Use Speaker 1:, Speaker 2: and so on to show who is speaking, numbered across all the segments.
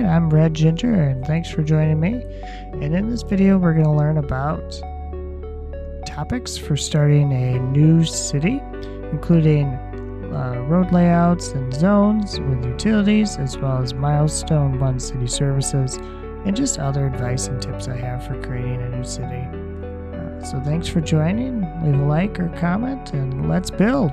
Speaker 1: Alright, I'm Red Ginger and thanks for joining me. And in this video we're going to learn about topics for starting a new city, including road layouts and zones with utilities, as well as milestone 1 city services, and just other advice and tips I have for creating a new city. So thanks for joining, leave a like or comment, and let's build!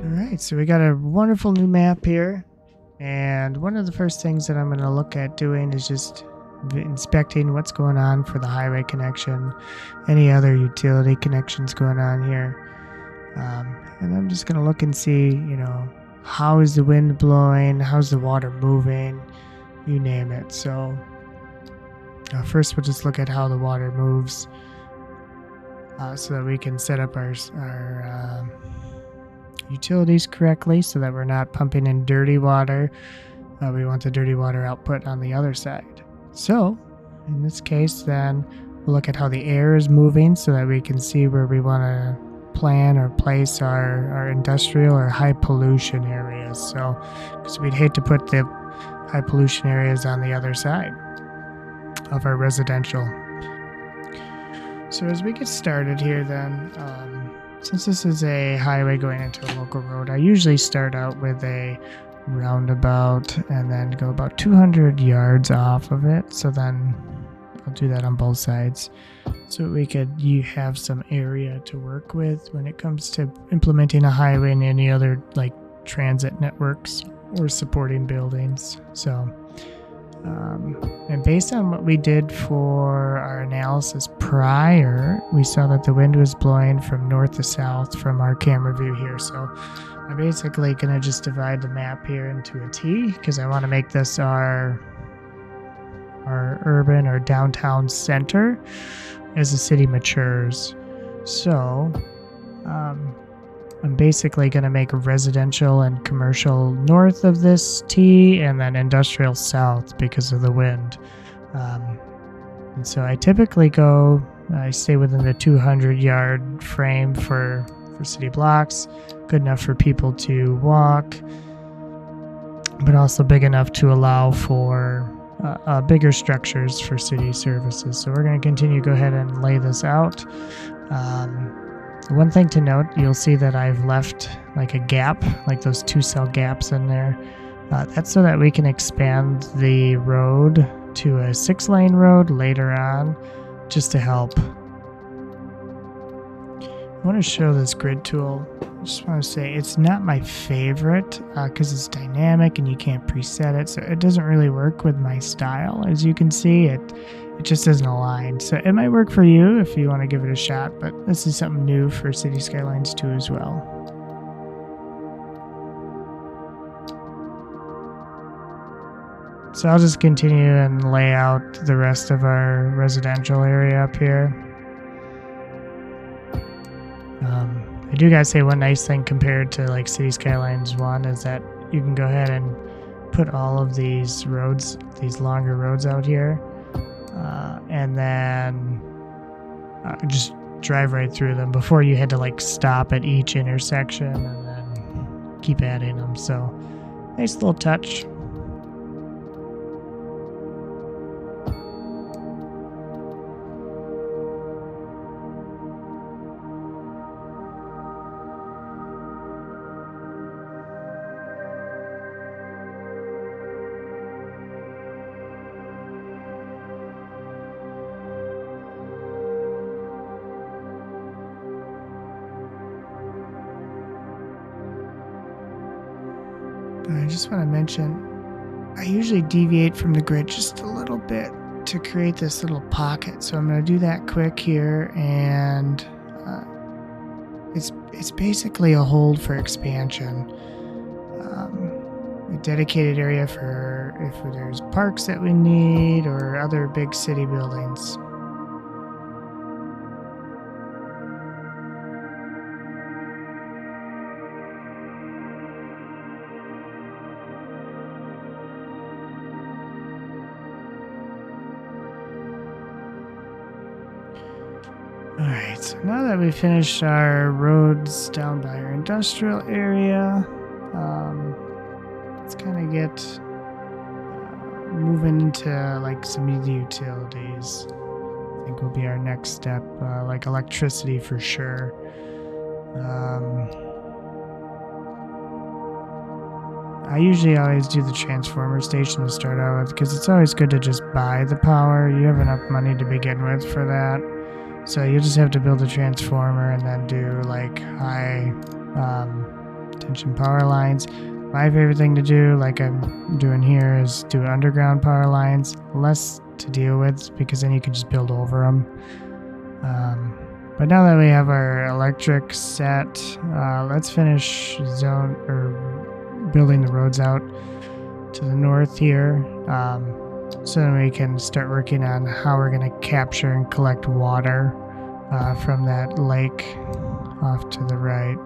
Speaker 1: Alright, so we got a wonderful new map here, and one of the first things that I'm going to look at doing is just inspecting what's going on for the highway connection, any other utility connections going on here. And I'm just going to look and see, how is the wind blowing, how's the water moving, you name it. So first we'll just look at how the water moves so that we can set up our utilities correctly so that we're not pumping in dirty water. We want the dirty water output on the other side. So in this case then we'll look at how the air is moving so that we can see where we want to plan or place our industrial or high pollution areas. So because we'd hate to put the high pollution areas on the other side of our residential. So as we get started here then, since this is a highway going into a local road, I usually start out with a roundabout and then go about 200 yards off of it. So then I'll do that on both sides so you have some area to work with when it comes to implementing a highway and any other like transit networks or supporting buildings. So and based on what we did for our analysis prior, we saw that the wind was blowing from north to south from our camera view here. So I'm basically going to just divide the map here into a T because I want to make this our urban or downtown center as the city matures. So I'm basically going to make residential and commercial north of this T and then industrial south because of the wind. And so I typically I stay within the 200-yard frame for city blocks, good enough for people to walk, but also big enough to allow for bigger structures for city services. So we're going to continue to go ahead and lay this out. One thing to note, you'll see that I've left like a gap, like those 2-cell gaps in there. That's so that we can expand the road to a 6-lane road later on, just to help. I want to show this grid tool. I just want to say it's not my favorite because it's dynamic and you can't preset it, so it doesn't really work with my style. As you can see, it just doesn't align. So it might work for you if you want to give it a shot, but this is something new for Cities Skylines 2 as well. So I'll just continue and lay out the rest of our residential area up here. I do gotta say one nice thing compared to like Cities Skylines 1 is that you can go ahead and put all of these roads, these longer roads out here, and then just drive right through them before you had to like stop at each intersection and then keep adding them. So nice little touch. I just want to mention, I usually deviate from the grid just a little bit to create this little pocket. So I'm going to do that quick here, and it's basically a hold for expansion. A dedicated area for if there's parks that we need or other big city buildings. Alright, so now that we've finished our roads down by our industrial area, Let's kind of get moving into like some of the utilities. I think will be our next step, like electricity for sure. I usually always do the transformer station to start out with because it's always good to just buy the power. You have enough money to begin with for that. So you just have to build a transformer and then do like high tension power lines. My favorite thing to do, like I'm doing here, is do underground power lines. Less to deal with because then you can just build over them. But now that we have our electric set, let's finish building the roads out to the north here, so then we can start working on how we're going to capture and collect water from that lake off to the right.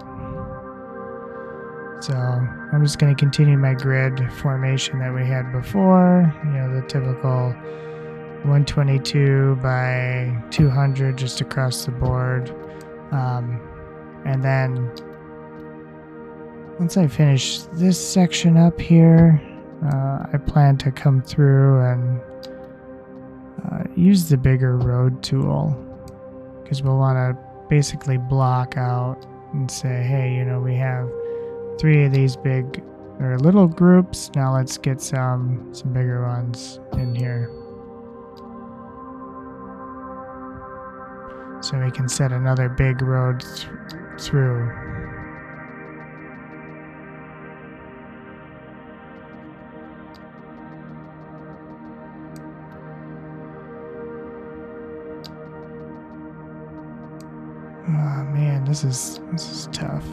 Speaker 1: So I'm just going to continue my grid formation that we had before, the typical 122 by 200 just across the board. And then once I finish this section up here, I plan to come through and use the bigger road tool, because we'll want to basically block out and say, hey, we have 3 of these big or little groups. Now let's get some bigger ones in here. So we can set another big road through. Oh man, this is tough.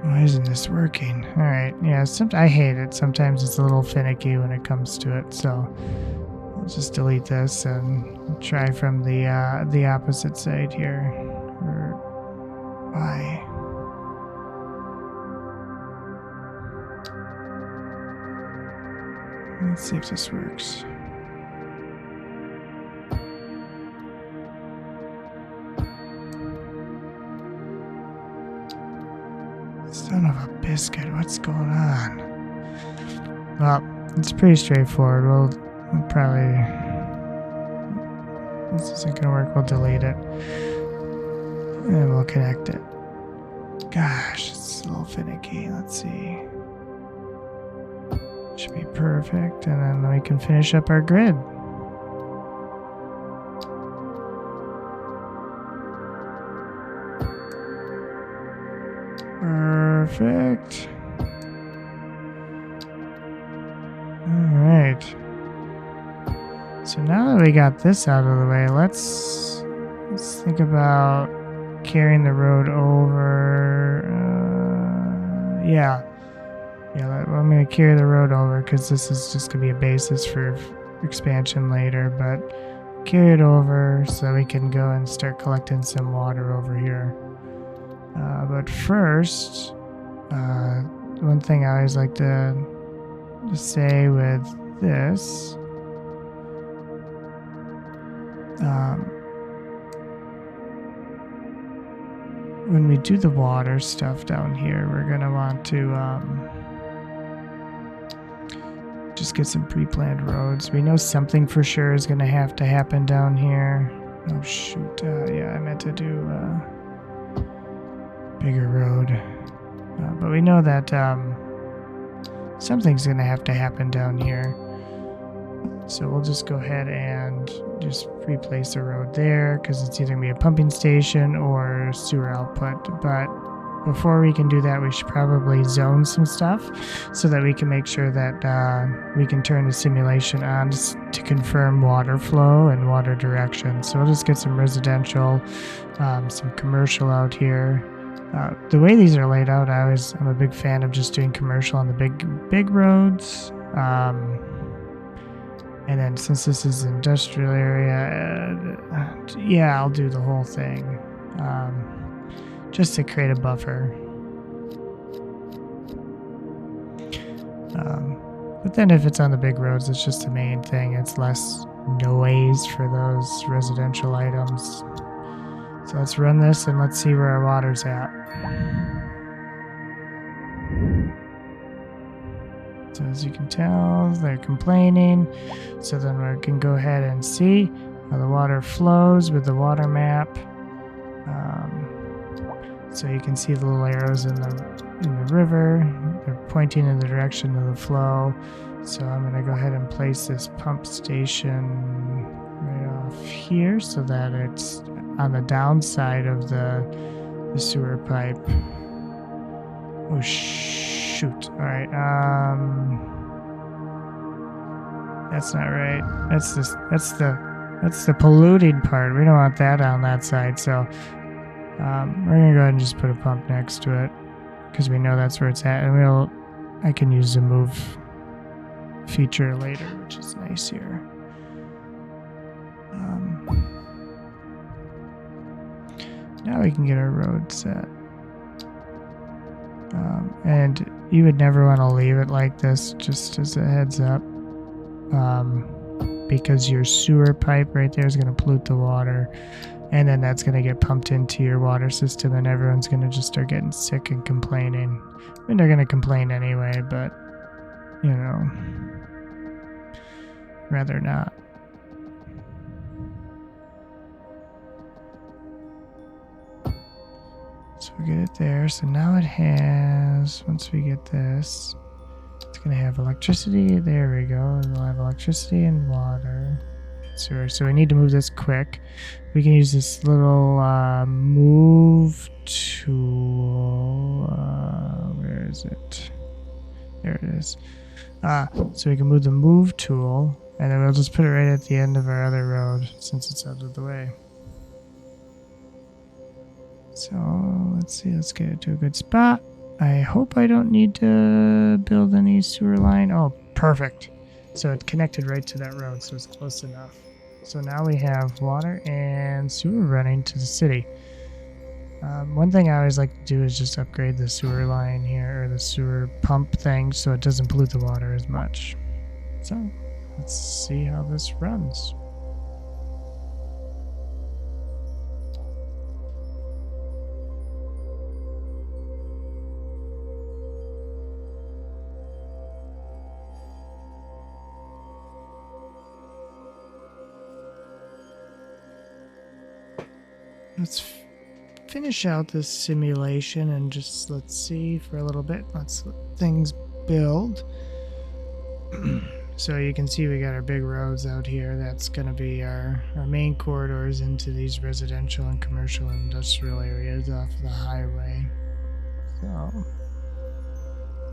Speaker 1: Why isn't this working? All right, yeah. I hate it. Sometimes it's a little finicky when it comes to it. So I'll just delete this and try from the opposite side here. Or why? Let's see if this works. Son of a biscuit, what's going on? Well, it's pretty straightforward. We'll probably... This isn't going to work, we'll delete it. And we'll connect it. Gosh, it's a little finicky. Let's see. Should be perfect, and then we can finish up our grid. Perfect. Alright. So now that we got this out of the way, let's think about carrying the road over. I'm going to carry the road over because this is just going to be a basis for expansion later, but carry it over so we can go and start collecting some water over here. But first, one thing I always like to say with this, when we do the water stuff down here, we're going to want to just get some pre-planned roads. We know something for sure is going to have to happen down here. Oh shoot, yeah, I meant to do bigger road, but we know that something's gonna have to happen down here, so we'll just go ahead and just replace the road there because it's either gonna be a pumping station or sewer output. But before we can do that, we should probably zone some stuff so that we can make sure that we can turn the simulation on to confirm water flow and water direction. So we'll just get some residential, some commercial out here. The way these are laid out, I'm a big fan of just doing commercial on the big roads. And then since this is an industrial area, yeah, I'll do the whole thing. Just to create a buffer. But then if it's on the big roads, it's just the main thing. It's less noise for those residential items. So let's run this and let's see where our water's at. So as you can tell, they're complaining. So then we can go ahead and see how the water flows with the water map. So you can see the little arrows in the river. They're pointing in the direction of the flow. So I'm going to go ahead and place this pump station right off here so that it's on the downside of the sewer pipe. Oh shoot! All right. That's not right. That's the polluting part. We don't want that on that side. So we're gonna go ahead and just put a pump next to it because we know that's where it's at, and I can use the move feature later, which is nice here. Now we can get our road set. And you would never want to leave it like this, just as a heads up. Because your sewer pipe right there is going to pollute the water, and then that's going to get pumped into your water system, and everyone's going to just start getting sick and complaining. I mean, they're going to complain anyway, but, you know, rather not. So we get it there. So now it has, once we get this, it's going to have electricity. There we go. We'll have electricity and water. Sewer. So we need to move this quick. We can use this little move tool. Where is it? There it is. So we can move the move tool, and then we'll just put it right at the end of our other road since it's out of the way. So let's see, let's get it to a good spot. I hope I don't need to build any sewer line. Oh, perfect. So it connected right to that road, so it's close enough. So now we have water and sewer running to the city. One thing I always like to do is just upgrade the sewer line here, or the sewer pump thing, so it doesn't pollute the water as much. So let's see how this runs. Let's finish out this simulation and just let's see for a little bit. Let's let things build. So you can see we got our big roads out here. That's going to be our main corridors into these residential and commercial and industrial areas off the highway. So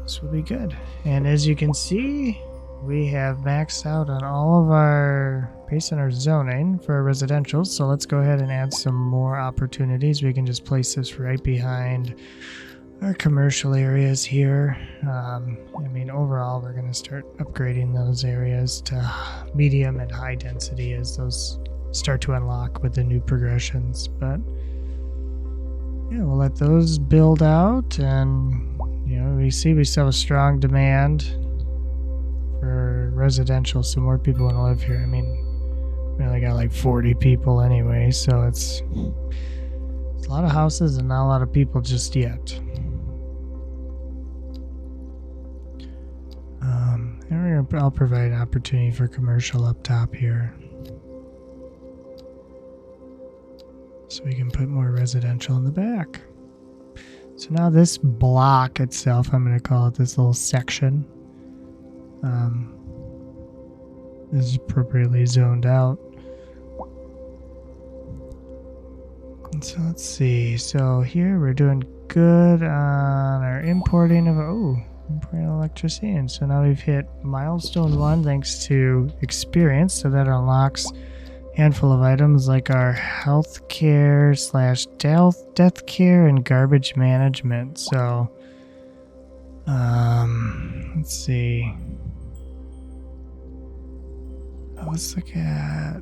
Speaker 1: this will be good. And as you can see, we have maxed out on all of our, based on our zoning for our residential. So let's go ahead and add some more opportunities. We can just place this right behind our commercial areas here. I mean, overall, we're going to start upgrading those areas to medium and high density as those start to unlock with the new progressions. But yeah, we'll let those build out, and you know, we still have a strong demand for residential, so more people want to live here. I mean, we only got like 40 people anyway, so it's a lot of houses and not a lot of people just yet. And I'll provide an opportunity for commercial up top here, so we can put more residential in the back. So now this block itself, I'm going to call it this little section, is appropriately zoned out. And so let's see. So here we're doing good on our importing of importing electricity, and so now we've hit milestone 1 thanks to experience. So that unlocks a handful of items like our healthcare / deathcare and garbage management. So let's see. Let's look at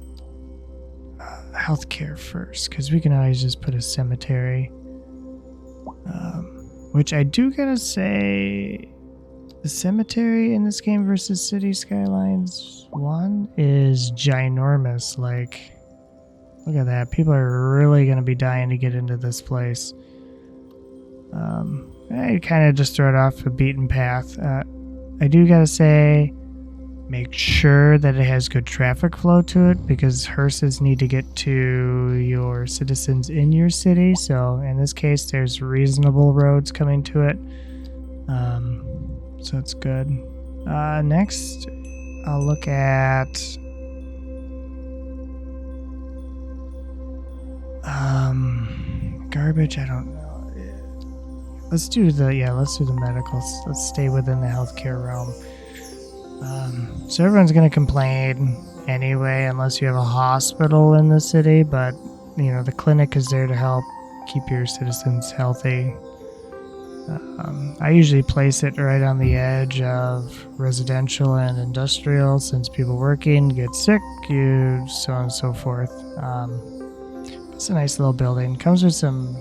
Speaker 1: healthcare first, because we can always just put a cemetery. Which I do gotta say, the cemetery in this game versus Cities Skylines 1 is ginormous. Like, Look at that. People are really going to be dying to get into this place. I kind of just throw it off a beaten path. I do got to say, make sure that it has good traffic flow to it, because hearses need to get to your citizens in your city. So in this case, there's reasonable roads coming to it. So it's good. Next, I'll look at garbage. I don't know. Let's do the medicals. Let's stay within the healthcare realm. So everyone's gonna complain anyway, unless you have a hospital in the city. But the clinic is there to help keep your citizens healthy. I usually place it right on the edge of residential and industrial, since people working get sick, so on and so forth. It's a nice little building. Comes with some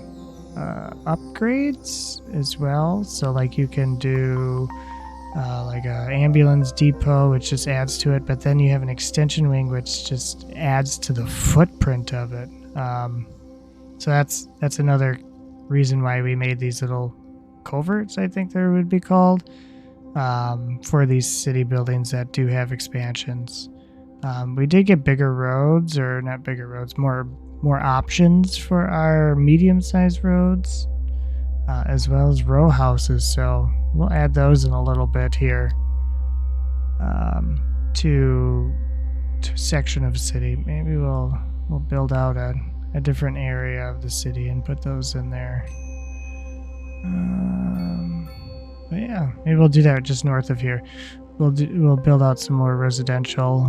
Speaker 1: upgrades as well. So like you can do like a ambulance depot, which just adds to it. But then you have an extension wing, which just adds to the footprint of it. So that's another reason why we made these little coverts, I think they would be called, for these city buildings that do have expansions. We did get bigger roads, or not bigger roads, more options for our medium-sized roads, as well as row houses. So we'll add those in a little bit here, to a section of the city. Maybe we'll build out a different area of the city and put those in there. But yeah, maybe we'll do that just north of here. We'll build out some more residential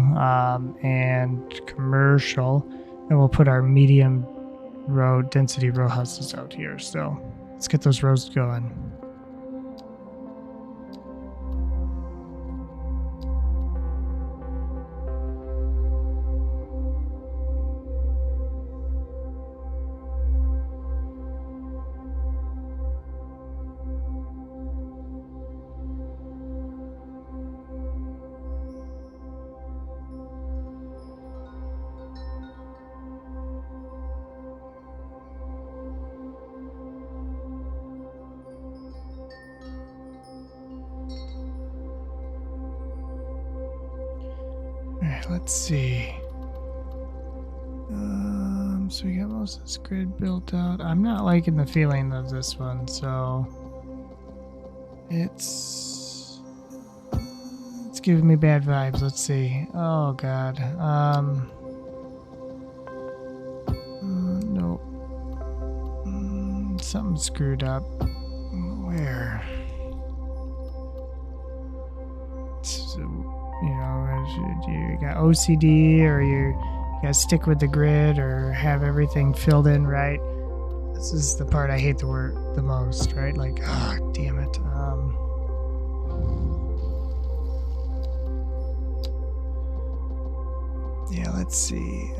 Speaker 1: and commercial, and we'll put our medium road density row houses out here. So let's get those roads going. Alright, let's see. So we got most of this grid built out. I'm not liking the feeling of this one, so it's giving me bad vibes. Let's see. Oh god. Nope. Something screwed up. Where? So, you got OCD, or you gotta stick with the grid, or have everything filled in right. This is the part I hate the most, right? Like, damn it. Yeah, let's see.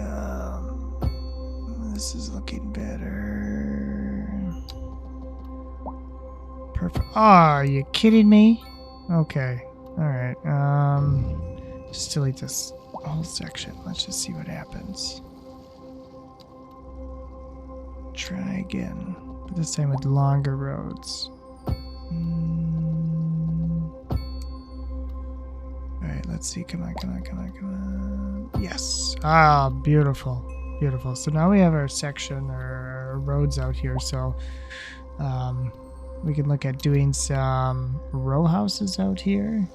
Speaker 1: This is looking better. Perfect. Oh, are you kidding me? Okay. Alright. Just delete this whole section. Let's just see what happens. Try again. But this time with longer roads. Alright, let's see. Come on. Yes. Ah, beautiful. Beautiful. So now we have our section, or our roads out here. So we can look at doing some row houses out here.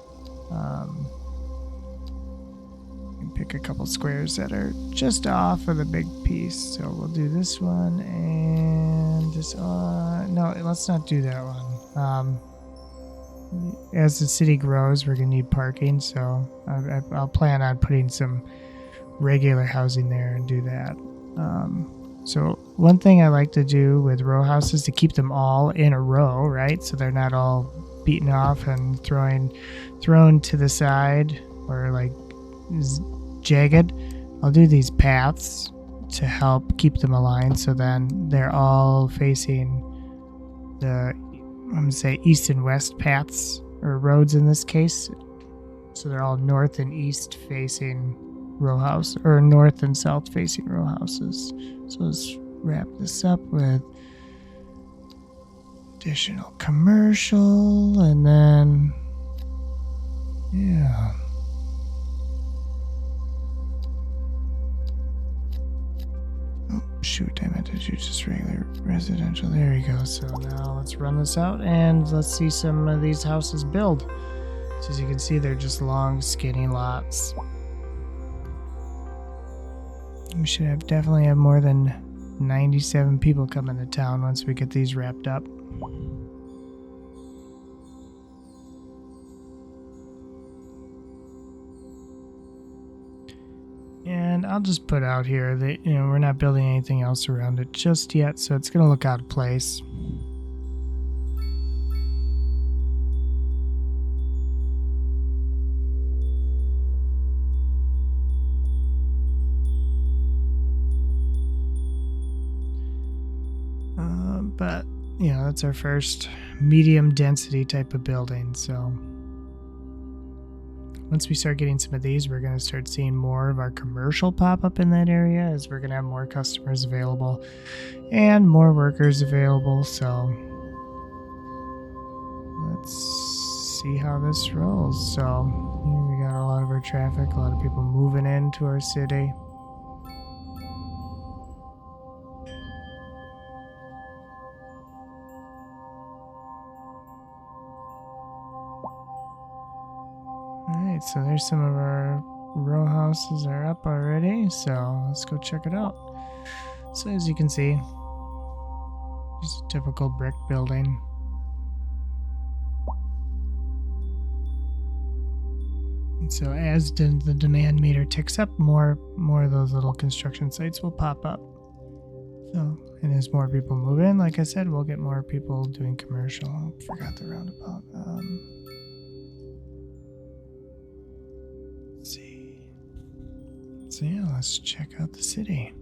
Speaker 1: Pick a couple squares that are just off of the big piece. So we'll do this one and this. No, let's not do that one. As the city grows, we're gonna need parking, so I'll plan on putting some regular housing there and do that. So one thing I like to do with row houses, to keep them all in a row, right? So they're not all beaten off and thrown to the side, or like jagged. I'll do these paths to help keep them aligned, so then they're all facing the, I'm going to say, east and west paths, or roads in this case. So they're all north and east facing row house, or north and south facing row houses. So let's wrap this up with additional commercial, and then, yeah. Oh, shoot, I meant to do just regular residential. There we go. So now let's run this out, and let's see some of these houses build. So as you can see, they're just long, skinny lots. We should definitely have more than 97 people coming to town once we get these wrapped up. And I'll just put out here that, we're not building anything else around it just yet, so it's going to look out of place. But, that's our first medium density type of building, so once we start getting some of these, we're going to start seeing more of our commercial pop up in that area, as we're going to have more customers available and more workers available. So let's see how this rolls. So here we got a lot of our traffic, a lot of people moving into our city. Alright, so there's some of our row houses are up already, so let's go check it out. So as you can see, just a typical brick building. And so as the demand meter ticks up, more of those little construction sites will pop up. So, and as more people move in, like I said, we'll get more people doing commercial. Oh, forgot the roundabout. Let's see. So yeah, let's check out the city.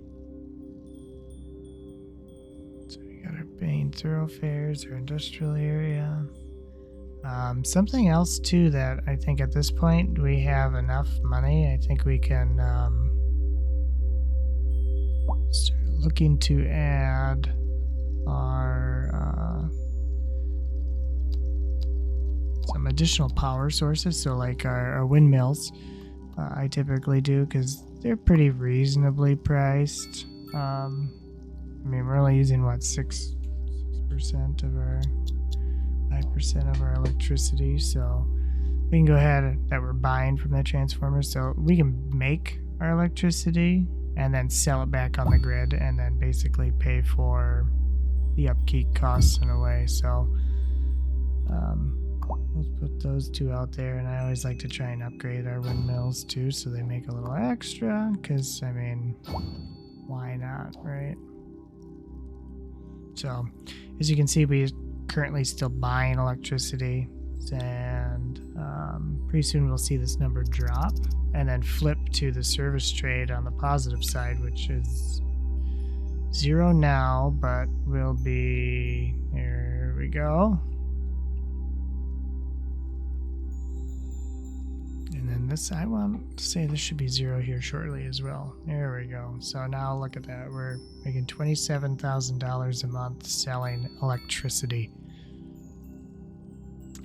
Speaker 1: So we got our main thoroughfares, our industrial area. Something else too that I think at this point we have enough money. I think we can start looking to add our some additional power sources. So like our windmills. I typically do because they're pretty reasonably priced. I mean, we're only using what 6% of our 5% of our electricity, so we can go ahead that we're buying from that transformer, so we can make our electricity and then sell it back on the grid, and then basically pay for the upkeep costs in a way. So let's put those two out there, and I always like to try and upgrade our windmills too, so they make a little extra, because I mean, why not, right? So as you can see, we currently still buying electricity, and pretty soon we'll see this number drop and then flip to the service trade on the positive side, which is 0 now, but will be, here we go. And then this, I want to say this should be 0 here shortly as well. There we go. So now look at that. We're making $27,000 a month selling electricity,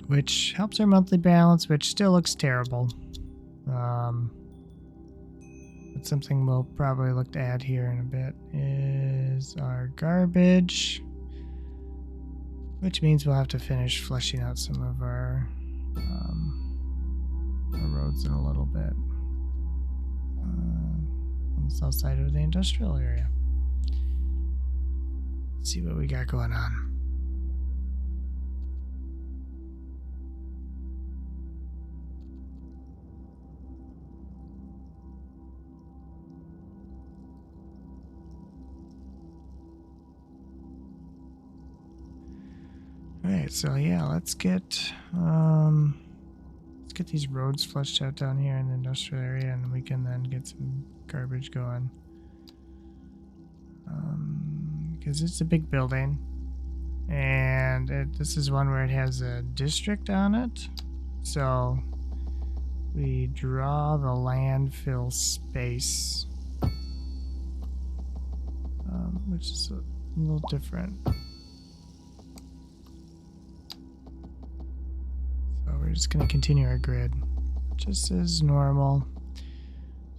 Speaker 1: which helps our monthly balance, which still looks terrible. But something we'll probably look to add here in a bit is our garbage, which means we'll have to finish fleshing out some of our roads in a little bit on the south side of the industrial area. Let's see what we got going on. Alright, so yeah, let's get these roads flushed out down here in the industrial area, and we can then get some garbage going. Because it's a big building, and this is one where it has a district on it, so we draw the landfill space, which is a little different. So we're just going to continue our grid just as normal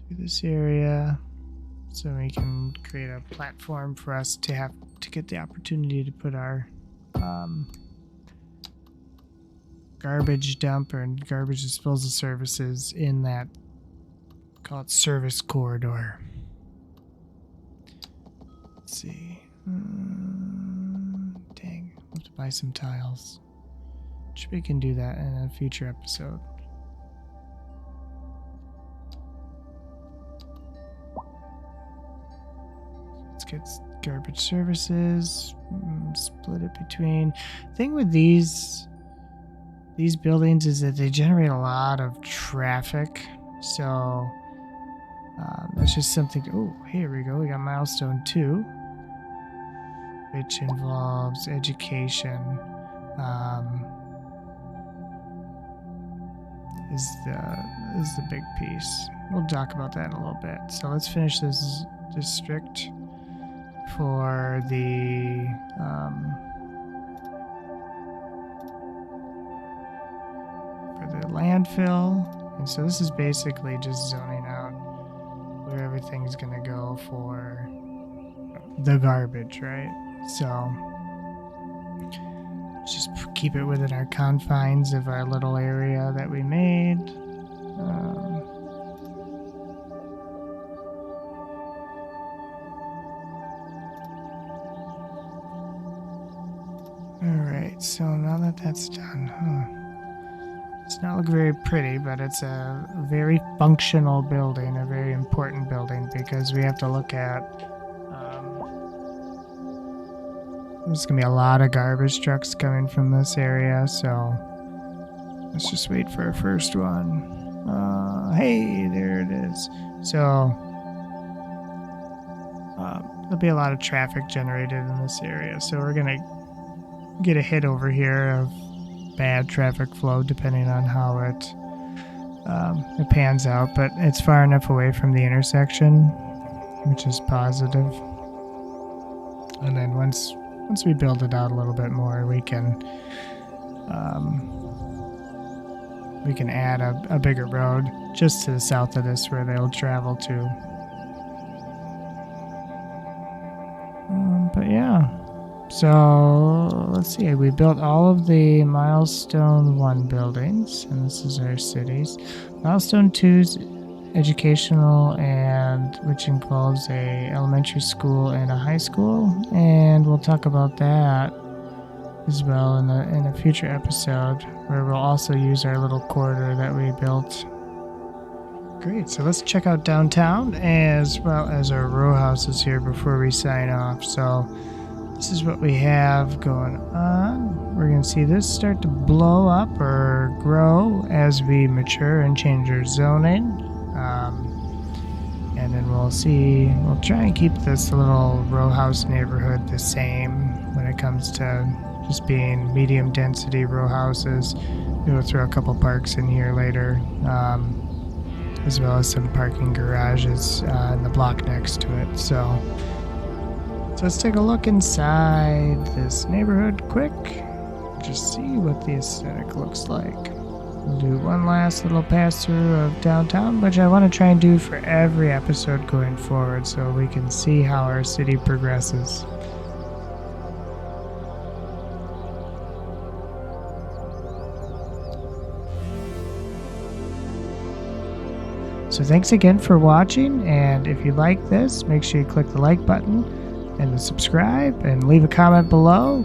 Speaker 1: through this area, so we can create a platform for us to get the opportunity to put our garbage dump and garbage disposal services in that, call it service corridor. Let's see. Dang, we'll have to buy some tiles. Which we can do that in a future episode. Let's get garbage services, split it between. Thing with these buildings is that they generate a lot of traffic, so that's just something. Oh, here we go. We got milestone 2, which involves education. Is the big piece. We'll talk about that in a little bit. So let's finish this district for the landfill. And so this is basically just zoning out where everything's gonna go for the garbage, right? So just keep it within our confines of our little area that we made. Alright, so now that that's done, it's not look very pretty, but it's a very functional building, a very important building, because we have to look at there's going to be a lot of garbage trucks coming from this area, so let's just wait for our first one. Hey, there it is. So there'll be a lot of traffic generated in this area, so we're going to get a hit over here of bad traffic flow depending on how it pans out, but it's far enough away from the intersection, which is positive. And then once we build it out a little bit more, we can add a bigger road just to the south of this where they'll travel to. But yeah, so let's see. We built all of the Milestone 1 buildings, and this is our cities. Milestone 2's educational, and which involves a elementary school and a high school, and we'll talk about that as well in a future episode, where we'll also use our little corridor that we built. Great, so let's check out downtown as well as our row houses here before we sign off. So this is what we have going on. We're going to see this start to blow up or grow as we mature and change our zoning. And then we'll try and keep this little row house neighborhood the same when it comes to just being medium density row houses. We'll throw a couple parks in here later, as well as some parking garages in the block next to it. So let's take a look inside this neighborhood quick, just see what the aesthetic looks like. We'll do one last little pass through of downtown, which I want to try and do for every episode going forward so we can see how our city progresses. So thanks again for watching, and if you like this, make sure you click the like button and the subscribe and leave a comment below.